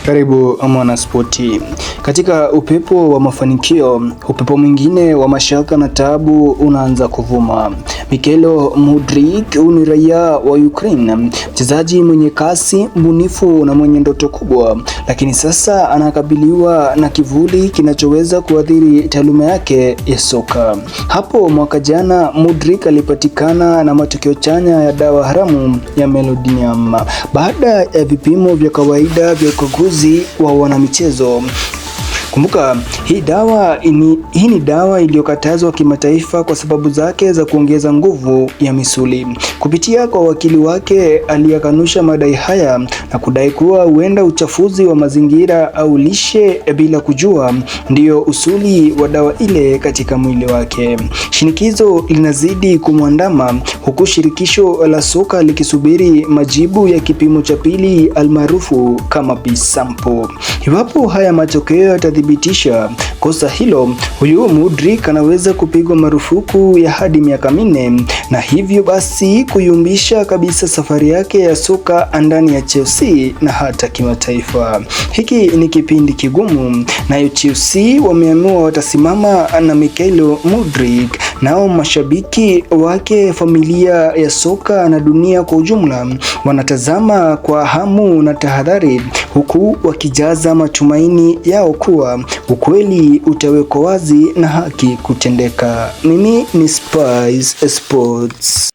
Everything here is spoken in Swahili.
Karibu Mwanaspoti. Katika upepo wa mafanikio, upepo mwingine wa mashaka na taabu unaanza kuvuma. Mikhailo Mudryk ni raia wa Ukraine, mchezaji mwenye kasi, mbunifu na mwenye ndoto kubwa, lakini sasa anakabiliwa na kivuli kinachoweza kuathiri taaluma yake ya soka. Hapo mwaka jana, Mudryk alipatikana na matokeo chanya ya dawa haramu ya meldonium baada ya vipimo vya kawaida vya ukaguzi wa wanamichezo. Kumbuka, hii ni dawa iliyokatazwa kimataifa kwa sababu zake za kuongeza nguvu ya misuli. Kupitia kwa wakili wake, aliyakanusha madai haya na kudai kuwa huenda uchafuzi wa mazingira au lishe bila kujua ndiyo usuli wa dawa ile katika mwili wake. Shinikizo linazidi kumwandama huku shirikisho la soka likisubiri majibu ya kipimo cha pili almaarufu kama B-sample. Iwapo haya matokeo yatathibitisha kosa hilo, huyu Mudryk anaweza kupigwa marufuku ya hadi miaka 4 na hivyo basi kuyumbisha kabisa safari yake ya soka ndani ya Chelsea na hata kimataifa. Hiki ni kipindi kigumu, nayo Chelsea wameamua watasimama na Mikhailo Mudryk. Nao mashabiki wake, familia ya soka na dunia kwa ujumla wanatazama kwa hamu na tahadhari, huku wakijaza matumaini yao kuwa ukweli utawekwa wazi na haki kutendeka. Mimi ni Spice Sports.